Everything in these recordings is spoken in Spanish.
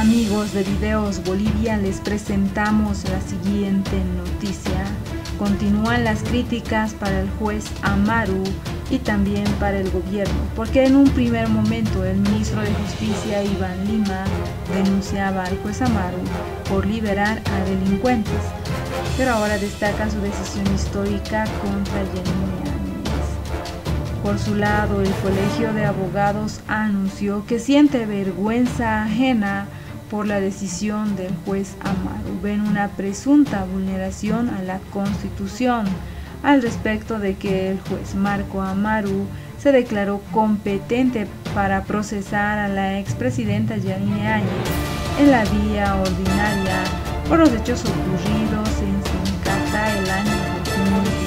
Amigos de Videos Bolivia, les presentamos la siguiente noticia. Continúan las críticas para el juez Amaru y también para el gobierno, porque en un primer momento el ministro de Justicia, Iván Lima, denunciaba al juez Amaru por liberar a delincuentes, pero ahora destaca su decisión histórica contra Yanine Áñez. Por su lado, el Colegio de Abogados anunció que siente vergüenza ajena por la decisión del juez Amaru. Ven una presunta vulneración a la Constitución al respecto de que el juez Marco Amaru se declaró competente para procesar a la expresidenta Yanine Áñez en la vía ordinaria por los hechos ocurridos en Sencata el año 2019.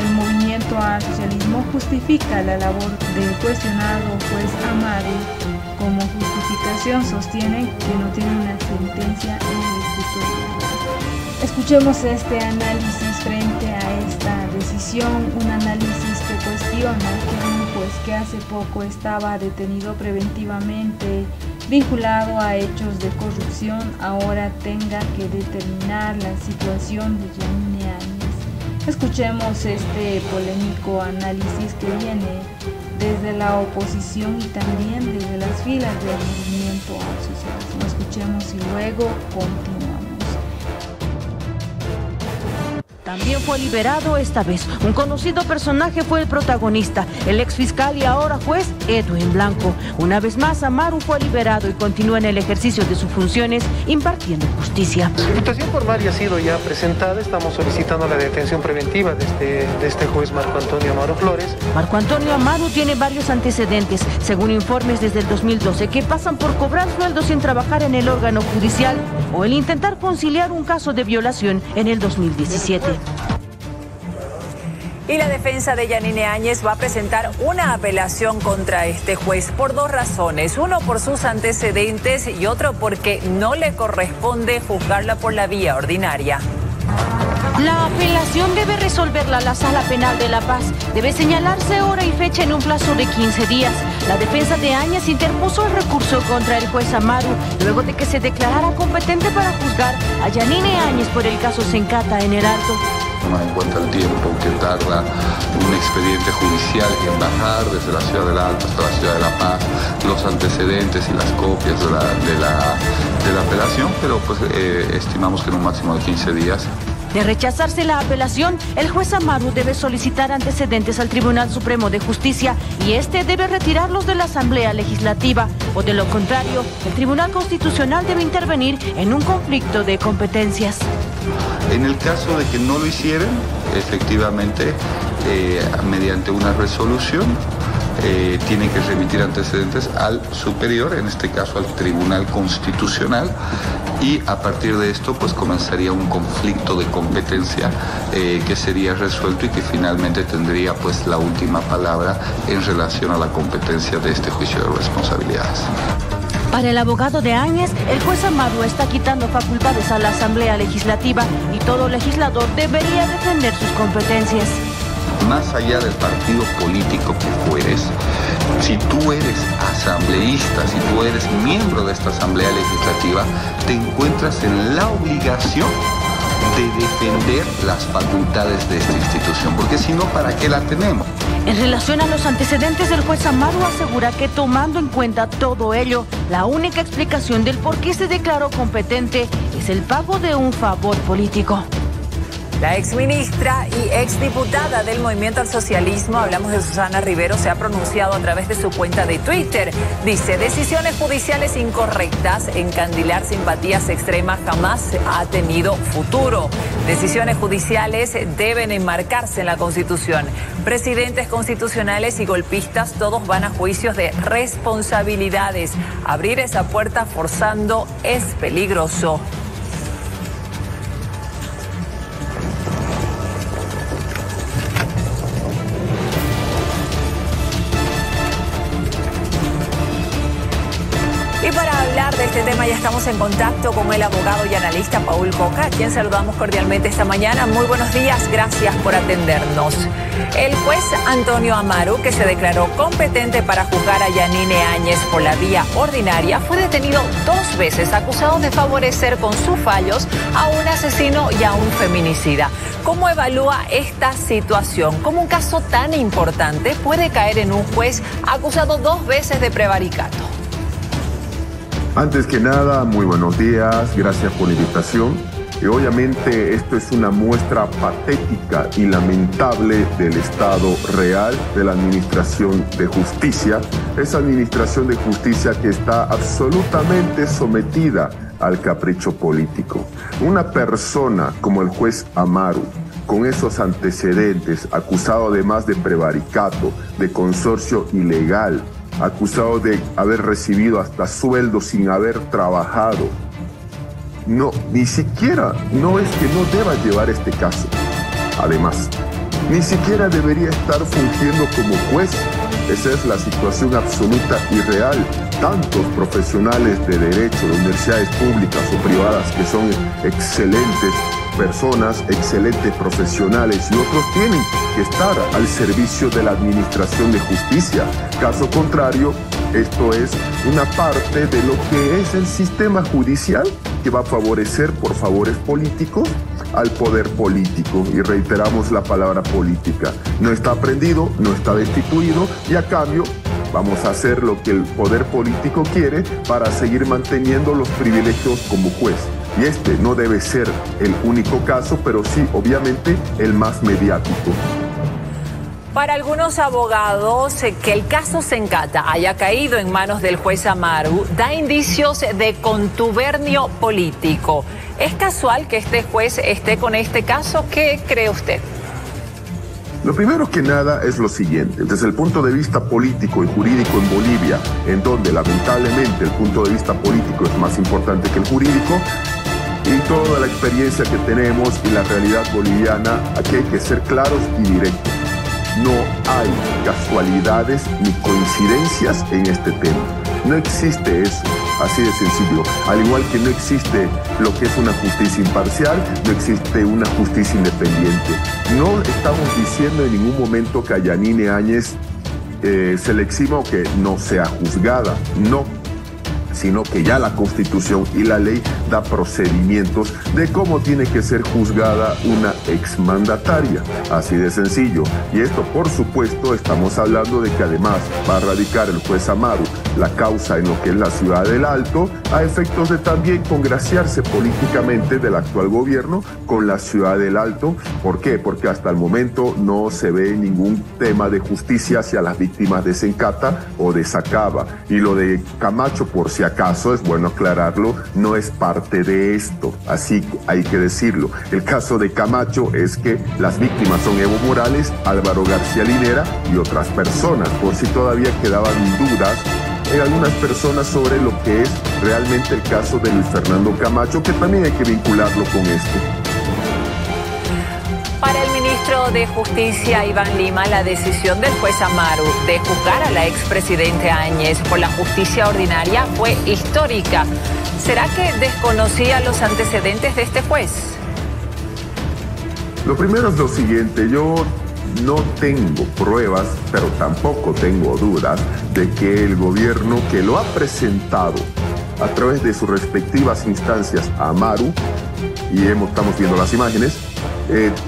El movimiento al socialismo justifica la labor del cuestionado juez Amaru. Como justificación sostienen que no tiene una sentencia en ejecutoria. Escuchemos este análisis frente a esta decisión, un análisis que cuestiona que un juez que hace poco estaba detenido preventivamente vinculado a hechos de corrupción ahora tenga que determinar la situación de Yanine Áñez. Escuchemos este polémico análisis que viene desde la oposición y también desde las filas del movimiento al socialismo. Escuchemos y luego continuamos. También fue liberado esta vez. Un conocido personaje fue el protagonista, el exfiscal y ahora juez Edwin Blanco. Una vez más, Amaru fue liberado y continúa en el ejercicio de sus funciones impartiendo justicia. La imputación formal ya ha sido ya presentada. Estamos solicitando la detención preventiva de este juez Marco Antonio Amaru Flores. Marco Antonio Amaru tiene varios antecedentes, según informes desde el 2012, que pasan por cobrar sueldos sin trabajar en el órgano judicial o el intentar conciliar un caso de violación en el 2017. Y la defensa de Yanine Áñez va a presentar una apelación contra este juez por dos razones. Uno, por sus antecedentes y otro porque no le corresponde juzgarla por la vía ordinaria. La apelación debe resolverla la Sala Penal de La Paz. Debe señalarse hora y fecha en un plazo de 15 días. La defensa de Áñez interpuso el recurso contra el juez Amaru luego de que se declarara competente para juzgar a Yanine Áñez por el caso Sencata en el Alto. Tomar en cuenta el tiempo que tarda un expediente judicial en bajar desde la ciudad del Alto hasta la ciudad de La Paz, los antecedentes y las copias de la apelación, pero pues estimamos que en un máximo de 15 días. De rechazarse la apelación, el juez Amaru debe solicitar antecedentes al Tribunal Supremo de Justicia y este debe retirarlos de la Asamblea Legislativa, o de lo contrario, el Tribunal Constitucional debe intervenir en un conflicto de competencias. En el caso de que no lo hicieran, efectivamente, mediante una resolución, tienen que remitir antecedentes al superior, en este caso al Tribunal Constitucional, y a partir de esto pues comenzaría un conflicto de competencia que sería resuelto y que finalmente tendría pues la última palabra en relación a la competencia de este juicio de responsabilidades. Para el abogado de Áñez, el juez Amaru está quitando facultades a la Asamblea Legislativa y todo legislador debería defender sus competencias. Más allá del partido político que fueres, si tú eres asambleísta, si tú eres miembro de esta Asamblea Legislativa, te encuentras en la obligación de defender las facultades de esta institución, porque si no, ¿para qué la tenemos? En relación a los antecedentes, el juez Amaru asegura que tomando en cuenta todo ello, la única explicación del por qué se declaró competente es el pago de un favor político. La exministra y exdiputada del Movimiento al Socialismo, hablamos de Susana Rivero, se ha pronunciado a través de su cuenta de Twitter. Dice, decisiones judiciales incorrectas, encandilar simpatías extremas jamás ha tenido futuro. Decisiones judiciales deben enmarcarse en la Constitución. Presidentes constitucionales y golpistas todos van a juicios de responsabilidades. Abrir esa puerta forzando es peligroso. Y para hablar de este tema ya estamos en contacto con el abogado y analista Paul Coca, a quien saludamos cordialmente esta mañana. Muy buenos días, gracias por atendernos. El juez Antonio Amaru, que se declaró competente para juzgar a Yanine Áñez por la vía ordinaria, fue detenido 2 veces acusado de favorecer con sus fallos a un asesino y a un feminicida. ¿Cómo evalúa esta situación? ¿Cómo un caso tan importante puede caer en un juez acusado 2 veces de prevaricato? Antes que nada, muy buenos días, gracias por la invitación. Y obviamente esto es una muestra patética y lamentable del estado real de la administración de justicia. Esa administración de justicia que está absolutamente sometida al capricho político. Una persona como el juez Amaru, con esos antecedentes, acusado además de prevaricato, de consorcio ilegal, acusado de haber recibido hasta sueldo sin haber trabajado. No, ni siquiera, no es que no deba llevar este caso. Además, ni siquiera debería estar fungiendo como juez. Esa es la situación absoluta y real. Tantos profesionales de derecho, de universidades públicas o privadas que son excelentes personas, excelentes profesionales y otros tienen que estar al servicio de la administración de justicia. Caso contrario, esto es una parte de lo que es el sistema judicial que va a favorecer por favores políticos al poder político. Y reiteramos la palabra política. No está prendido, no está destituido y a cambio vamos a hacer lo que el poder político quiere para seguir manteniendo los privilegios como juez. Y este no debe ser el único caso, pero sí, obviamente, el más mediático. Para algunos abogados, que el caso Sencata haya caído en manos del juez Amaru da indicios de contubernio político. ¿Es casual que este juez esté con este caso? ¿Qué cree usted? Lo primero que nada es lo siguiente. Desde el punto de vista político y jurídico en Bolivia, en donde lamentablemente el punto de vista político es más importante que el jurídico, y toda la experiencia que tenemos y la realidad boliviana, aquí hay que ser claros y directos. No hay casualidades ni coincidencias en este tema. No existe eso, así de sencillo. Al igual que no existe lo que es una justicia imparcial, no existe una justicia independiente. No estamos diciendo en ningún momento que a Yanine Áñez se le exima o que no sea juzgada. No, sino que ya la Constitución y la ley da procedimientos de cómo tiene que ser juzgada una exmandataria. Así de sencillo. Y esto, por supuesto, estamos hablando de que además va a radicar el juez Amaru la causa en lo que es la Ciudad del Alto, a efectos de también congraciarse políticamente del actual gobierno con la Ciudad del Alto. ¿Por qué? Porque hasta el momento no se ve ningún tema de justicia hacia las víctimas de Sencata o de Sacaba. Y lo de Camacho, por si acaso, es bueno aclararlo, no es parte de esto, así hay que decirlo. El caso de Camacho es que las víctimas son Evo Morales, Álvaro García Linera y otras personas, por si todavía quedaban dudas en algunas personas sobre lo que es realmente el caso de Luis Fernando Camacho, que también hay que vincularlo con esto. Para el ministro de Justicia, Iván Lima, la decisión del juez Amaru de juzgar a la expresidente Áñez por la justicia ordinaria fue histórica. ¿Será que desconocía los antecedentes de este juez? Lo primero es lo siguiente, yo no tengo pruebas, pero tampoco tengo dudas de que el gobierno que lo ha presentado a través de sus respectivas instancias a Amaru, y estamos viendo las imágenes,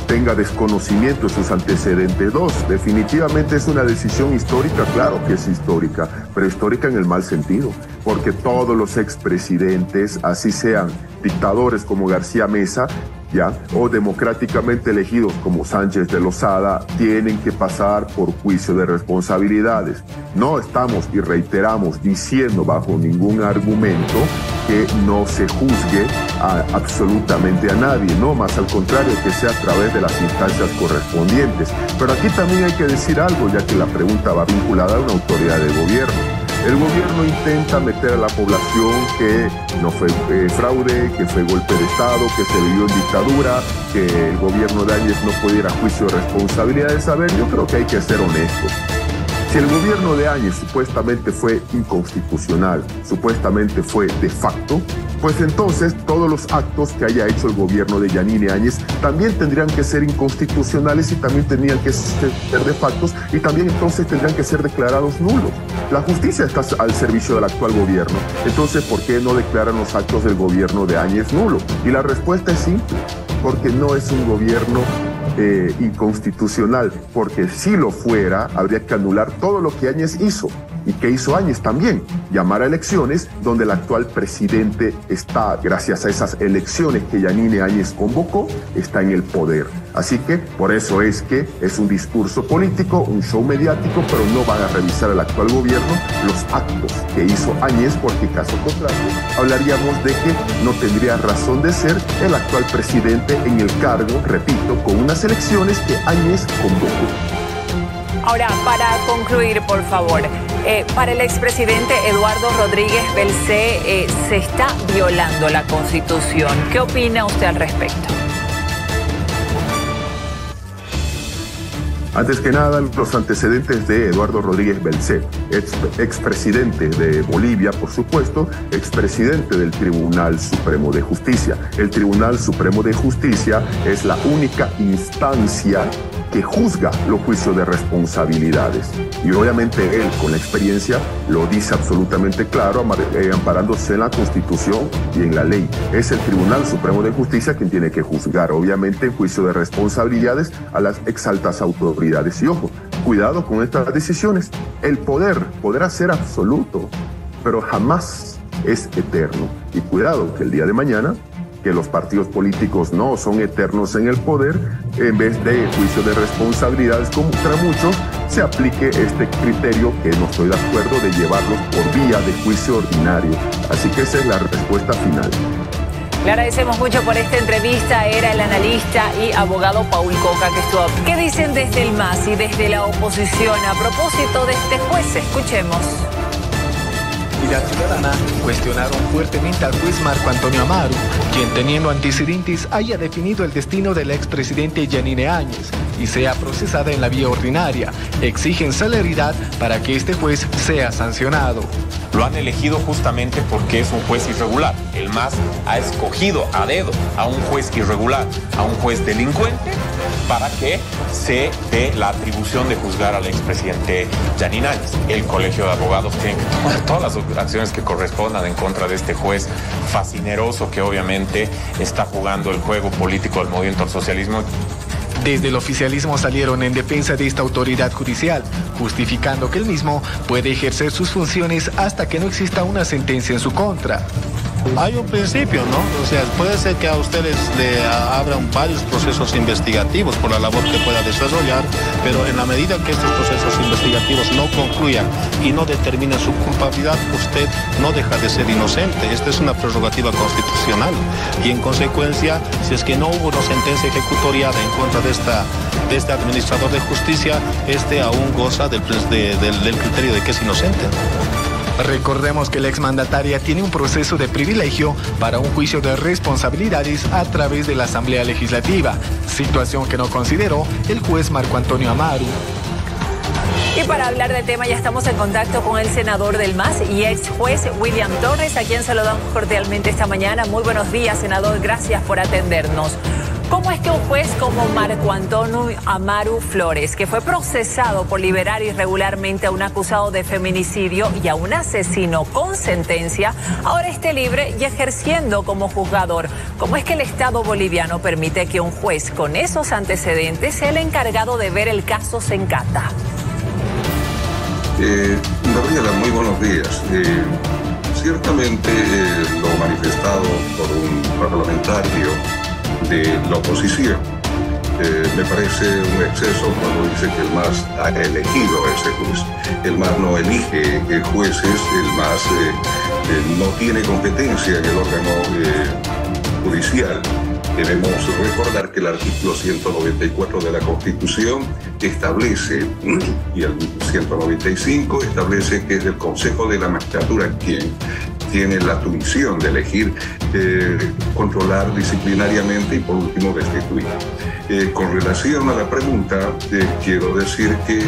tenga desconocimiento de sus antecedentes. 2, definitivamente es una decisión histórica, claro que es histórica, pero histórica en el mal sentido, porque todos los expresidentes, así sean dictadores como García Meza, ¿ya?, o democráticamente elegidos como Sánchez de Lozada, tienen que pasar por juicio de responsabilidades. No estamos, y reiteramos, diciendo bajo ningún argumento que no se juzgue absolutamente a nadie, no, más al contrario, que sea a través de las instancias correspondientes. Pero aquí también hay que decir algo, ya que la pregunta va vinculada a una autoridad de gobierno. El gobierno intenta meter a la población que no fue fraude, que fue golpe de Estado, que se vivió en dictadura, que el gobierno de Áñez no puede ir a juicio de responsabilidades. A ver, yo creo que hay que ser honestos. Si el gobierno de Áñez supuestamente fue inconstitucional, supuestamente fue de facto, pues entonces todos los actos que haya hecho el gobierno de Yanine Áñez también tendrían que ser inconstitucionales y también tendrían que ser de factos y también entonces tendrían que ser declarados nulos. La justicia está al servicio del actual gobierno, entonces ¿por qué no declaran los actos del gobierno de Áñez nulos? Y la respuesta es simple, porque no es un gobierno inconstitucional, porque si lo fuera, habría que anular todo lo que Áñez hizo. ¿Y qué hizo Áñez también? Llamar a elecciones donde el actual presidente está, gracias a esas elecciones que Yanine Áñez convocó, está en el poder. Así que por eso es que es un discurso político, un show mediático, pero no van a revisar al actual gobierno los actos que hizo Áñez, porque caso contrario hablaríamos de que no tendría razón de ser el actual presidente en el cargo, repito, con unas elecciones que Áñez convocó. Ahora, para concluir, por favor, para el expresidente Eduardo Rodríguez Belcé se está violando la Constitución. ¿Qué opina usted al respecto? Antes que nada, los antecedentes de Eduardo Rodríguez Belcé, expresidente de Bolivia, por supuesto, expresidente del Tribunal Supremo de Justicia. El Tribunal Supremo de Justicia es la única instancia que juzga los juicios de responsabilidades. Y obviamente él, con la experiencia, lo dice absolutamente claro, amparándose en la Constitución y en la ley. Es el Tribunal Supremo de Justicia quien tiene que juzgar, obviamente, en juicio de responsabilidades a las exaltas autoridades. Y ojo, cuidado con estas decisiones. El poder podrá ser absoluto, pero jamás es eterno. Y cuidado que el día de mañana, que los partidos políticos no son eternos en el poder, en vez de juicio de responsabilidades contra muchos, se aplique este criterio que no estoy de acuerdo de llevarlos por vía de juicio ordinario. Así que esa es la respuesta final. Le agradecemos mucho por esta entrevista. Era el analista y abogado Paul Coca que estuvo. ¿Qué dicen desde el MAS y desde la oposición a propósito de este juez? Escuchemos. Unidad Ciudadana cuestionaron fuertemente al juez Marco Antonio Amaru, quien teniendo antecedentes haya definido el destino del expresidente Yanine Áñez y sea procesada en la vía ordinaria. Exigen celeridad para que este juez sea sancionado. Lo han elegido justamente porque es un juez irregular. El MAS ha escogido a dedo a un juez irregular, a un juez delincuente, para que se dé la atribución de juzgar al expresidente Yanine Áñez. El Colegio de Abogados tiene que tomar todas las acciones que correspondan en contra de este juez fascineroso que obviamente está jugando el juego político del movimiento al socialismo. Desde el oficialismo salieron en defensa de esta autoridad judicial, justificando que el mismo puede ejercer sus funciones hasta que no exista una sentencia en su contra. Hay un principio, ¿no? O sea, puede ser que a ustedes le abran varios procesos investigativos por la labor que pueda desarrollar, pero en la medida que estos procesos investigativos no concluyan y no determinen su culpabilidad, usted no deja de ser inocente. Esta es una prerrogativa constitucional y en consecuencia, si es que no hubo una sentencia ejecutoriada en contra de este administrador de justicia, este aún goza del criterio de que es inocente. Recordemos que la exmandataria tiene un proceso de privilegio para un juicio de responsabilidades a través de la Asamblea Legislativa, situación que no consideró el juez Marco Antonio Amaru. Y para hablar del tema ya estamos en contacto con el senador del MAS y ex juez William Torres, a quien saludamos cordialmente esta mañana. Muy buenos días, senador, gracias por atendernos. ¿Cómo es que un juez como Marco Antonio Amaru Flores, que fue procesado por liberar irregularmente a un acusado de feminicidio y a un asesino con sentencia, ahora esté libre y ejerciendo como juzgador? ¿Cómo es que el Estado boliviano permite que un juez con esos antecedentes sea el encargado de ver el caso Sencata? Gabriela, muy buenos días. Ciertamente lo manifestado por un parlamentario de la oposición me parece un exceso cuando dice que el MAS ha elegido a ese juez. El MAS no elige jueces, el MAS no tiene competencia en el órgano judicial. Debemos recordar que el artículo 194 de la Constitución establece, y el 195 establece que es el Consejo de la Magistratura quien tiene la misión de elegir, controlar disciplinariamente y por último destituir. Con relación a la pregunta, quiero decir que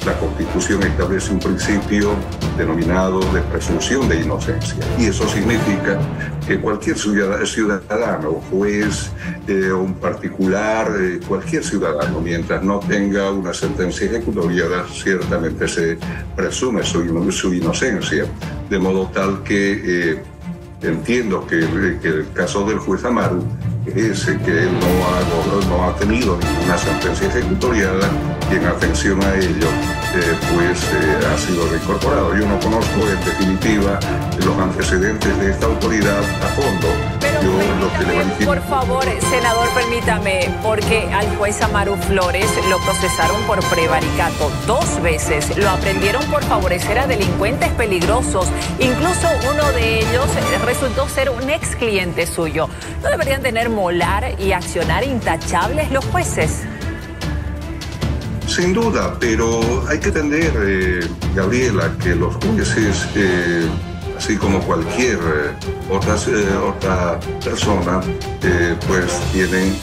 la Constitución establece un principio denominado de presunción de inocencia. Y eso significa que cualquier ciudadano, juez, un particular, cualquier ciudadano, mientras no tenga una sentencia ejecutoria, ciertamente se presume su inocencia. De modo tal que entiendo que el caso del juez Amaru es que él no ha tenido ninguna sentencia ejecutoriada y en atención a ello ha sido reincorporado. Yo no conozco en definitiva los antecedentes de esta autoridad a fondo. Pero por favor, senador, permítame, porque al juez Amaru Flores lo procesaron por prevaricato 2 veces. Lo aprendieron por favorecer a delincuentes peligrosos. Incluso uno de ellos resultó ser un ex cliente suyo. ¿No deberían tener molar y accionar intachables los jueces? Sin duda, pero hay que entender, Gabriela, que los jueces, así como cualquier otra persona, pues tienen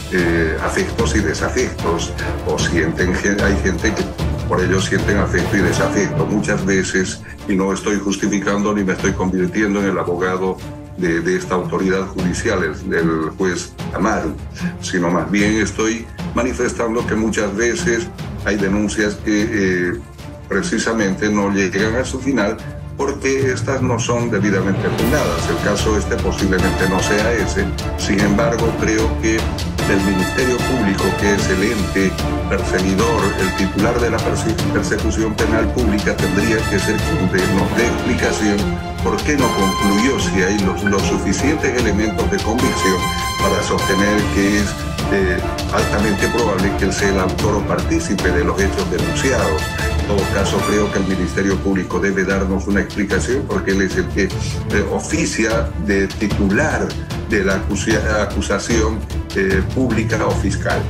afectos y desafectos, o hay gente que por ello sienten afecto y desafecto. Muchas veces, y no estoy justificando ni me estoy convirtiendo en el abogado de esta autoridad judicial, del juez Amaru, sino más bien estoy manifestando que muchas veces hay denuncias que precisamente no llegan a su final porque estas no son debidamente fundadas. El caso posiblemente no sea ese. Sin embargo, creo que el Ministerio Público, que es el ente perseguidor, el titular de la persecución penal pública, tendría que ser quien nos dé explicación por qué no concluyó, si hay los suficientes elementos de convicción para sostener que es altamente probable que él sea el autor o partícipe de los hechos denunciados. En todo caso, creo que el Ministerio Público debe darnos una explicación porque él es el que oficia de titular de la acusación pública o fiscal.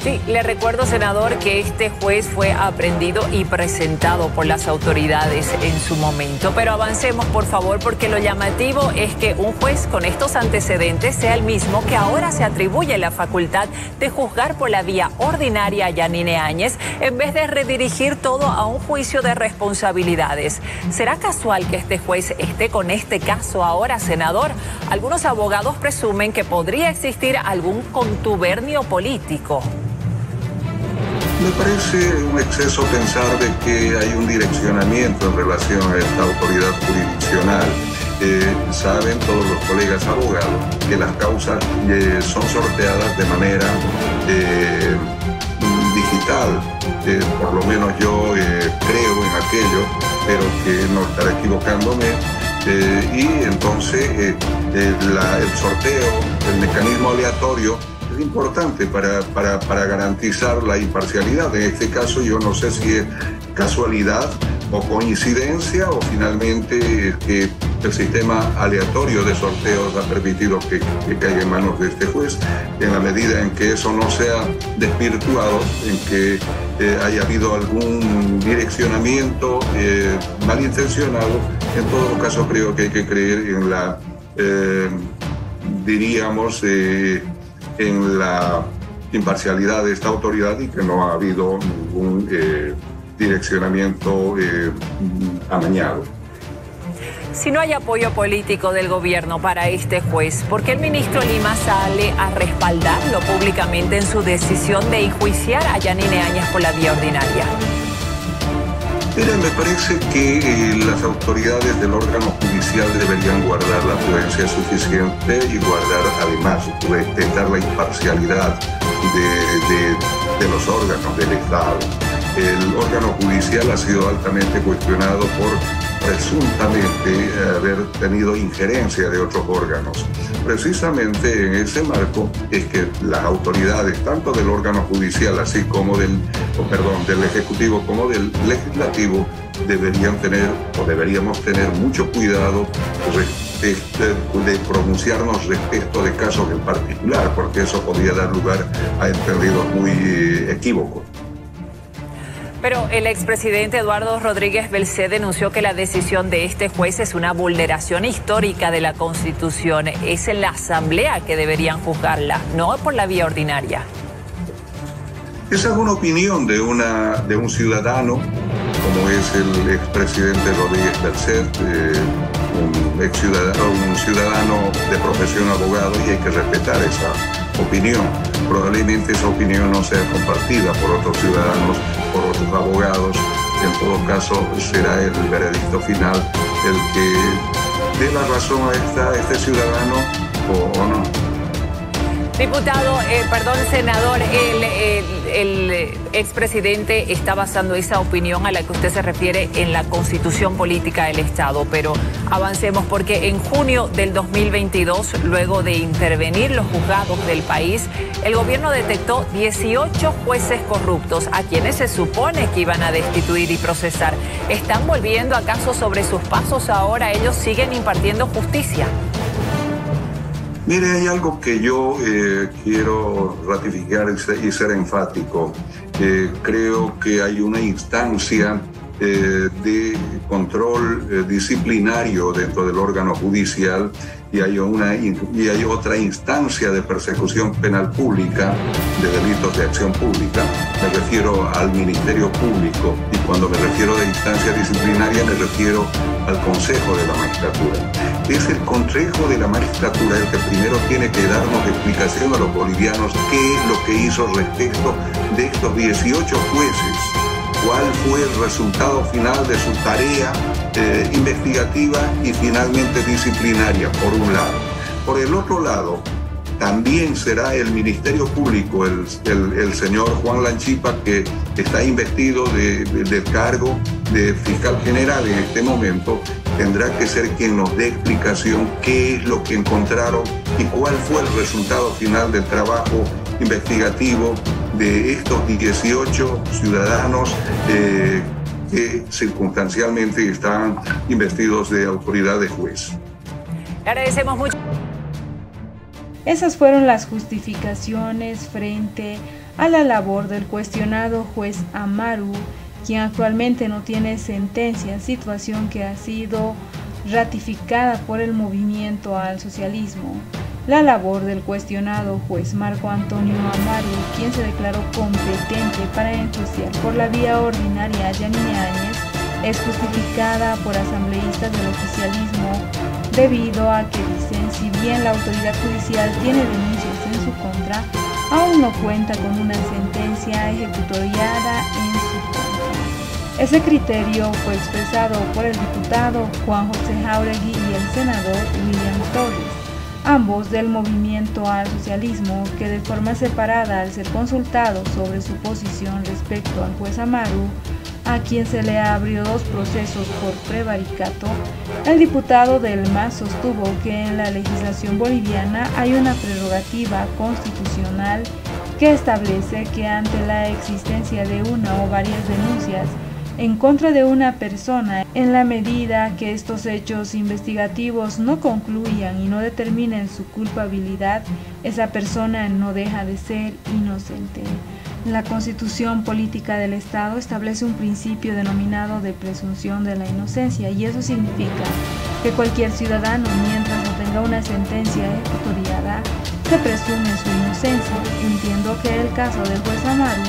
Sí, le recuerdo, senador, que este juez fue aprehendido y presentado por las autoridades en su momento. Pero avancemos, por favor, porque lo llamativo es que un juez con estos antecedentes sea el mismo que ahora se atribuye la facultad de juzgar por la vía ordinaria a Yanine Áñez en vez de redirigir todo a un juicio de responsabilidades. ¿Será casual que este juez esté con este caso ahora, senador? Algunos abogados presumen que podría existir algún contubernio político. Me parece un exceso pensar de que hay un direccionamiento en relación a esta autoridad jurisdiccional. Saben todos los colegas abogados que las causas son sorteadas de manera digital. Por lo menos yo creo en aquello, pero que no estaré equivocándome. Y entonces el sorteo, el mecanismo aleatorio, es importante para garantizar la imparcialidad. En este caso yo no sé si es casualidad o coincidencia o finalmente que el sistema aleatorio de sorteos ha permitido que caiga en manos de este juez. En la medida en que eso no sea desvirtuado, en que haya habido algún direccionamiento malintencionado, en todo caso creo que hay que creer en la, en la imparcialidad de esta autoridad y que no ha habido ningún direccionamiento amañado. Si no hay apoyo político del gobierno para este juez, ¿por qué el ministro Lima sale a respaldarlo públicamente en su decisión de enjuiciar a Yanine Áñez por la vía ordinaria? Mira, me parece que las autoridades del órgano judicial deberían guardar la prudencia suficiente y guardar además, respetar la imparcialidad de los órganos del Estado. El órgano judicial ha sido altamente cuestionado por presuntamente haber tenido injerencia de otros órganos. Precisamente en ese marco es que las autoridades, tanto del órgano judicial, así como del Ejecutivo como del Legislativo, deberíamos tener mucho cuidado de pronunciarnos respecto de casos en particular, porque eso podría dar lugar a entendidos muy equívocos. Pero el expresidente Eduardo Rodríguez Belcé denunció que la decisión de este juez es una vulneración histórica de la Constitución. Es en la Asamblea que deberían juzgarla, no por la vía ordinaria. Esa es una opinión de un ciudadano, como es el expresidente Rodríguez Bercet, un ciudadano de profesión abogado, y hay que respetar esa opinión. Probablemente esa opinión no sea compartida por otros ciudadanos, por otros abogados. En todo caso, será el veredicto final el que dé la razón a este ciudadano o no. Diputado, senador, el expresidente está basando esa opinión a la que usted se refiere en la Constitución Política del Estado, pero avancemos porque en junio del 2022, luego de intervenir los juzgados del país, el gobierno detectó 18 jueces corruptos a quienes se supone que iban a destituir y procesar. ¿Están volviendo acaso sobre sus pasos ahora? ¿Ellos siguen impartiendo justicia? Mire, hay algo que yo quiero ratificar y ser enfático. Creo que hay una instancia de control disciplinario dentro del órgano judicial y hay otra instancia de persecución penal pública de delitos de acción pública. Me refiero al Ministerio Público, y cuando me refiero de instancia disciplinaria me refiero al Consejo de la Magistratura. Es el Consejo de la Magistratura el que primero tiene que darnos explicación a los bolivianos qué es lo que hizo respecto de estos 18 jueces, cuál fue el resultado final de su tarea investigativa y finalmente disciplinaria, por un lado. Por el otro lado, también será el Ministerio Público, el señor Juan Lanchipa, que está investido del cargo de fiscal general en este momento, tendrá que ser quien nos dé explicación qué es lo que encontraron y cuál fue el resultado final del trabajo investigativo de estos 18 ciudadanos que circunstancialmente están investidos de autoridad de juez. Le agradecemos mucho. Esas fueron las justificaciones frente a la labor del cuestionado juez Amaru, quien actualmente no tiene sentencia, situación que ha sido ratificada por el movimiento al socialismo. La labor del cuestionado juez Marco Antonio Amaru, quien se declaró competente para enjuiciar por la vía ordinaria a Yanine Áñez, es justificada por asambleístas del oficialismo debido a que dicen, si bien la autoridad judicial tiene denuncias en su contra, aún no cuenta con una sentencia ejecutoriada en su contra. Ese criterio fue expresado por el diputado Juan José Jáuregui y el senador William Torres, ambos del movimiento al socialismo, que de forma separada, al ser consultados sobre su posición respecto al juez Amaru, a quien se le abrió 2 procesos por prevaricato, el diputado del MAS sostuvo que en la legislación boliviana hay una prerrogativa constitucional que establece que ante la existencia de una o varias denuncias en contra de una persona, en la medida que estos hechos investigativos no concluyan y no determinen su culpabilidad, esa persona no deja de ser inocente. La Constitución Política del Estado establece un principio denominado de presunción de la inocencia, y eso significa que cualquier ciudadano, mientras no tenga una sentencia ejecutoriada, se presume su inocencia. Entiendo que el caso del juez Amaru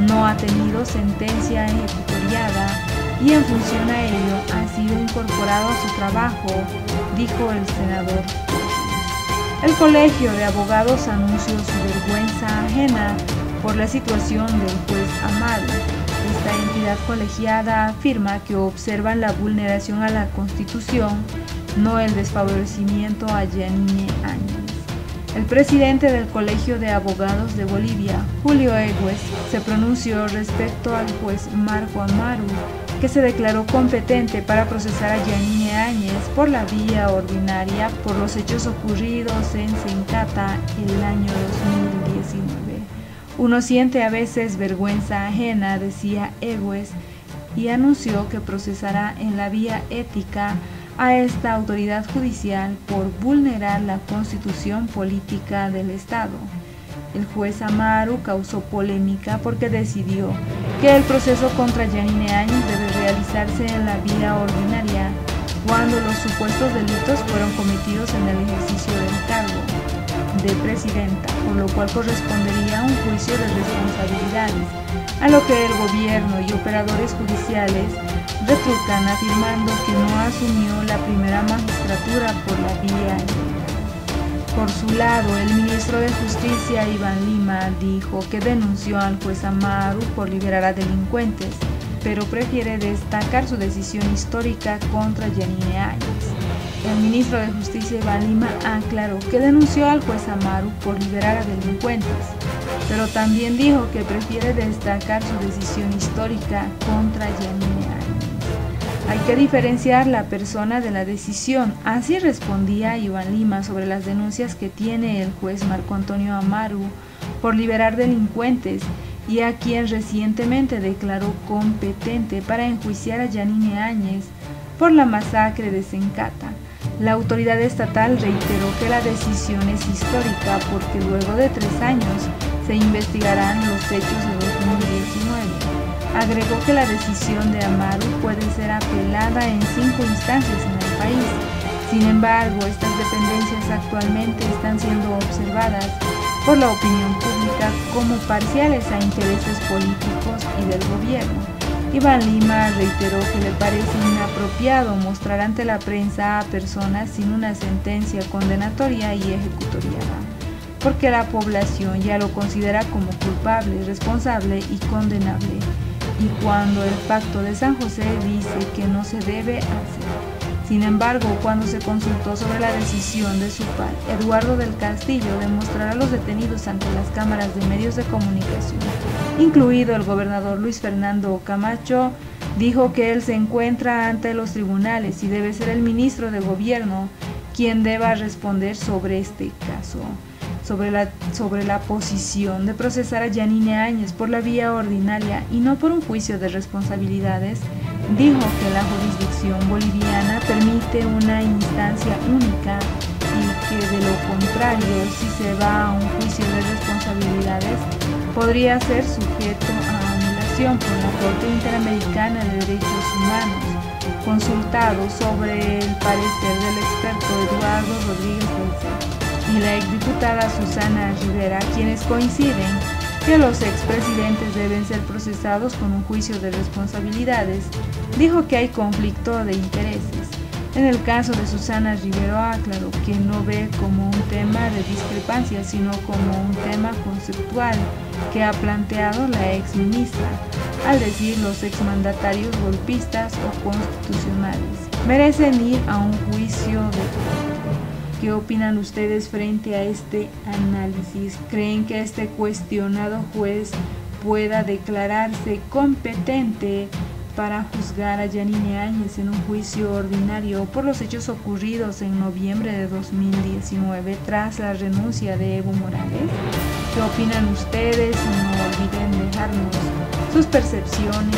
no ha tenido sentencia ejecutoriada y en función a ello ha sido incorporado a su trabajo, dijo el senador. El Colegio de Abogados anunció su vergüenza ajena por la situación del juez Amaru. Esta entidad colegiada afirma que observan la vulneración a la Constitución, no el desfavorecimiento a Yanine Áñez. El presidente del Colegio de Abogados de Bolivia, Julio Egues, se pronunció respecto al juez Marco Amaru, que se declaró competente para procesar a Yanine Áñez por la vía ordinaria por los hechos ocurridos en Sencata el año 2019. Uno siente a veces vergüenza ajena, decía Egues, y anunció que procesará en la vía ética a esta autoridad judicial por vulnerar la Constitución Política del Estado. El juez Amaru causó polémica porque decidió que el proceso contra Yanine Áñez debe realizarse en la vía ordinaria cuando los supuestos delitos fueron cometidos en el ejercicio del cargo. de presidenta, por lo cual correspondería a un juicio de responsabilidades, a lo que el gobierno y operadores judiciales retrucan afirmando que no asumió la primera magistratura por la vía legal. Por su lado, el ministro de Justicia, Iván Lima, dijo que denunció al juez Amaru por liberar a delincuentes, pero prefiere destacar su decisión histórica contra Yanine Áñez. El ministro de Justicia, Iván Lima, aclaró que denunció al juez Amaru por liberar a delincuentes, pero también dijo que prefiere destacar su decisión histórica contra Yanine Áñez. Hay que diferenciar la persona de la decisión, así respondía Iván Lima sobre las denuncias que tiene el juez Marco Antonio Amaru por liberar delincuentes y a quien recientemente declaró competente para enjuiciar a Yanine Áñez por la masacre de Sencata. La autoridad estatal reiteró que la decisión es histórica porque luego de 3 años se investigarán los hechos de 2019. Agregó que la decisión de Amaru puede ser apelada en 5 instancias en el país. Sin embargo, estas dependencias actualmente están siendo observadas por la opinión pública como parciales a intereses políticos y del gobierno. Iván Lima reiteró que le parece inapropiado mostrar ante la prensa a personas sin una sentencia condenatoria y ejecutoriada, porque la población ya lo considera como culpable, responsable y condenable. Y cuando el Pacto de San José dice que no se debe hacer. Sin embargo, cuando se consultó sobre la decisión de su par, Eduardo del Castillo, de mostrar a los detenidos ante las cámaras de medios de comunicación, incluido el gobernador Luis Fernando Camacho, dijo que él se encuentra ante los tribunales y debe ser el ministro de Gobierno quien deba responder sobre este caso. Sobre la posición de procesar a Yanine Áñez por la vía ordinaria y no por un juicio de responsabilidades, dijo que la jurisdicción boliviana permite una instancia única y que de lo contrario, si se va a un juicio de responsabilidades, podría ser sujeto a anulación por la Corte Interamericana de Derechos Humanos. Consultado sobre el parecer del experto Eduardo Rodríguez Belcet y la exdiputada Susana Rivera, quienes coinciden que los expresidentes deben ser procesados con un juicio de responsabilidades, dijo que hay conflicto de intereses. En el caso de Susana Rivera aclaró que no ve como un tema de discrepancia, sino como un tema conceptual que ha planteado la exministra, al decir los exmandatarios golpistas o constitucionales merecen ir a un juicio de corte. ¿Qué opinan ustedes frente a este análisis? ¿Creen que este cuestionado juez pueda declararse competente para juzgar a Yanine Áñez en un juicio ordinario por los hechos ocurridos en noviembre de 2019 tras la renuncia de Evo Morales? ¿Qué opinan ustedes? No olviden dejarnos sus percepciones